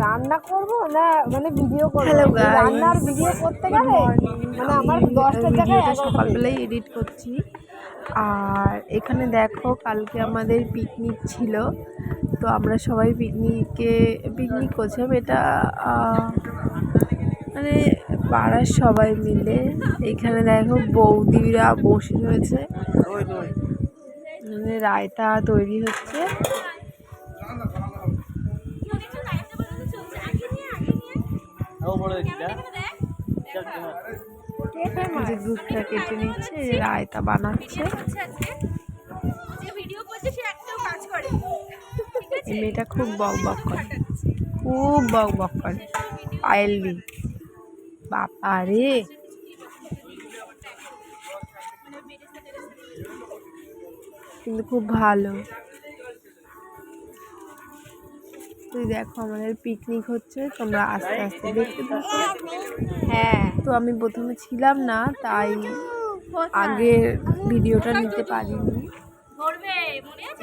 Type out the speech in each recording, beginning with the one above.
রান্না করব না মানে ভিডিও করব? রান্নার ভিডিও করতে গেলে মানে আমার 10টার জায়গায় 11টা সকালবেলায় এডিট করছি। আর এখানে দেখো কালকে আমাদের পিকনিক ছিল, তো আমরা সবাই পিকনিক করছিলাম। এটা মানে পাড়ার সবাই মিলে। এখানে দেখো বৌদিরা বসে রয়েছে, মানে রায়তা তৈরি হচ্ছে। যে দুধটা কেটে নিচ্ছে, রায়তা বানাচ্ছে। এই মেয়েটা খুব বক বক করে, খুব বক বক করে। পায়েলদি বাবা রে, কিন্তু খুব ভালো। তুই দেখো আমাদের পিকনিক হচ্ছে, তোমরা আস্তে আস্তে দেখতে থাকো। হ্যাঁ, তো আমি প্রথমে ছিলাম না, তাই আগের ভিডিওটা নিতে পারিনি।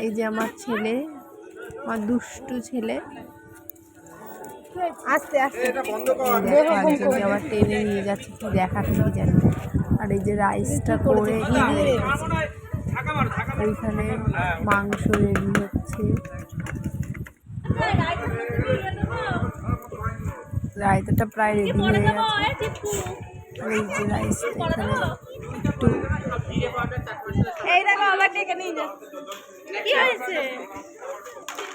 এই যে আমার ছেলে, আমার দুষ্টু ছেলে, আস্তে আস্তে আবার টেনে নিয়ে যাচ্ছে কি দেখাতে কি জানি। আর এই যে রাইসটা করে ওইখানে মাংস রেডি হচ্ছে। রায়তাটা প্রায় রেডি হয়ে গেছে। এই যে রাইসটা এখানে একটু এই দেখো আবার ডেকে নিয়ে যা। কি হয়েছে?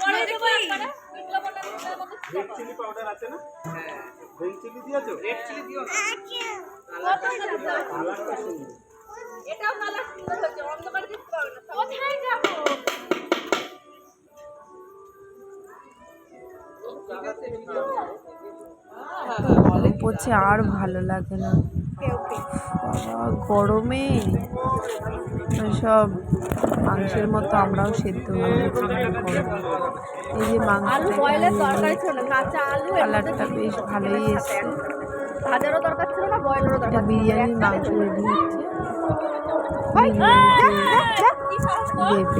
পরে দেবো একবারে। রেড চিলি পাউডার আছে না? হ্যাঁ, রেড চিলি দিয়েছো? রেড চিলি দিও না। কত দিয়েছো? কালারটা সুন্দর। এটাও কালার সুন্দর হয়েছে, অন্ধকার দিতে পারবে না। কোথায় যাব? গরম পড়ছে, আর ভালো লাগে না বাবা গরমে। সব মাংসের মতো আমরাও সেদ্ধ হয়ে গেছি গরমে। এই যে মাংসটা কালারটা বেশ ভালোই এসছে। বিরিয়ানির মাংস রেডি হচ্ছে, দেবে।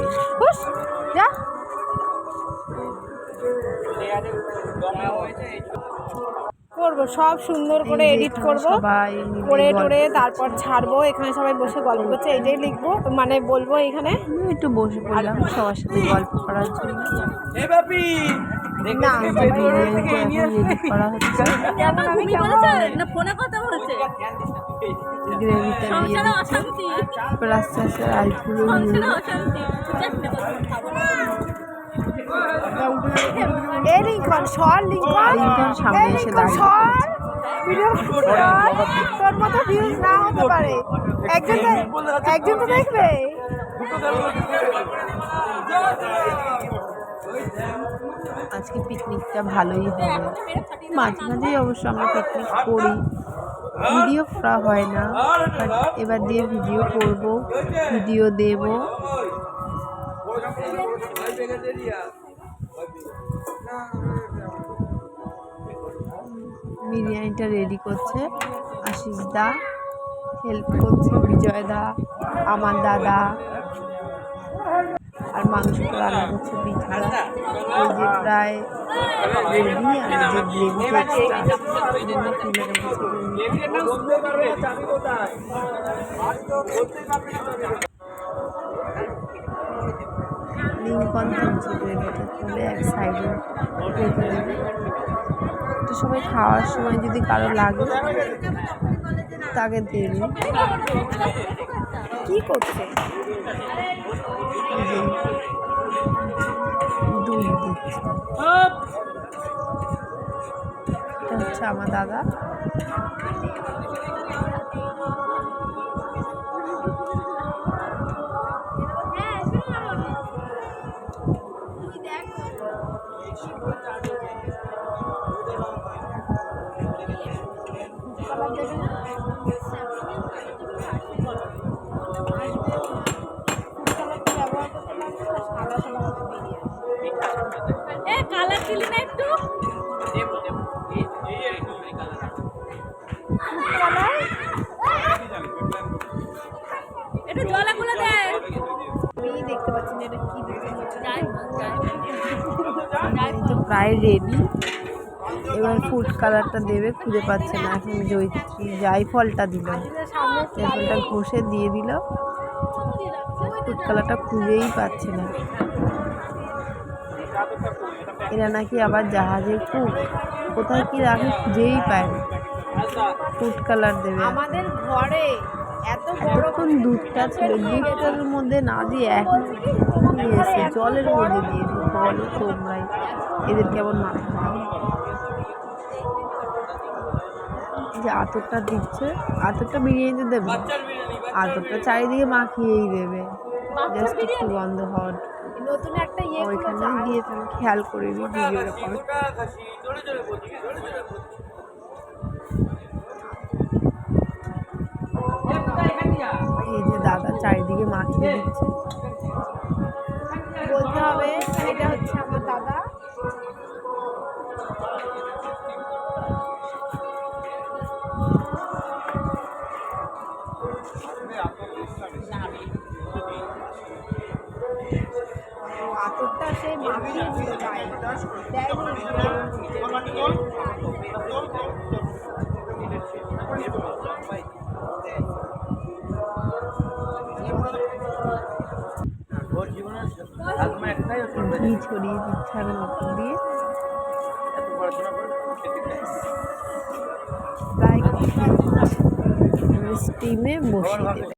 করবো সব সুন্দর করে এডিট করবো, করে টোরে তারপর ছাড়বো। এখানে সবাই বসে গল্প করছে, এটাই লিখবো মানে বলবো। এখানে একটু বসে পড়লাম সবার সাথে গল্প করার জন্য। না বিরিয়ানিটা এখন এডিট করা হচ্ছে। গ্রেভিটা দিয়ে দিচ্ছে, আস্তে আস্তে রাইসগুলো নিয়ে লিঙ্কন সামনে এসে তোর মতো ভিউজ না হতে পারে, একজন তো দেখবে। আজকে পিকনিকটা ভালোই হবে। মাঝে মাঝেই অবশ্য আমরা পিকনিক করি, ভিডিও করা হয় না, বাট এবার দিয়ে ভিডিও করব, ভিডিও দেব। বিরিয়ানিটা রেডি করছে আশিস দা, হেল্প করছে বিজয় দা, আমার দাদা। আর মাংসটা রান্না করছে পিঠা। এই যে প্রায় রেডি, আর যে গ্রেভিটা তুলে লিঙ্কন তুলছে গ্রেভিটা তুলে এক সাইডে রেখে দেবে। তো সবাই খাওয়ার সময় যদি কারো লাগে তাকে দেবে। কি করছে? দুধ দিচ্ছে। এটা হচ্ছে আমার দাদা। কালার দিলি না একটু? একটু জলাগুলো দেয়। আমি দেখতে পাচ্ছি না এটা কি প্রায় রেডি। এবার ফুড কালারটা দেবে, খুঁজে পাচ্ছে না এখন। জয়িত্রী জায়ফলটা দিল, জায়ফলটা ঘষে দিয়ে দিল, ফুড কালারটা খুঁজেই পাচ্ছে না। এরা নাকি আবার জাহাজের কুক, কোথায় কি রাখে খুঁজেই পায় না। ফুড কালার দেবে। আমাদের ঘরে এতক্ষণ দুধটা ছিল, দুধটার মধ্যে না দিয়ে এখন নিয়ে এসে জলের মধ্যে দিয়েছে। বলো তোমরাই, এদের কেমন মাথা খারাপ। যে আতরটা দিচ্ছে, আতরটা বিরিয়ানিতে দেবে, আতরটা চারিদিকে মাখিয়েই দেবে, জাস্ট একটু গন্ধ হওয়ার। নতুন একটা ওইখানেই দিয়ে তুমি খেয়াল করে দিই ভিডিওটা করে। এই যে দাদা চারিদিকে মাখিয়ে দিচ্ছে। বলতে হবে এটা হচ্ছে আমার দাদা। আতরটা সেই মাখিয়ে দিল গায়ে, ঘি ছড়িয়ে দিচ্ছে আর নতুন দিয়ে প্রায় স্টিমে বসিয়ে দেবে।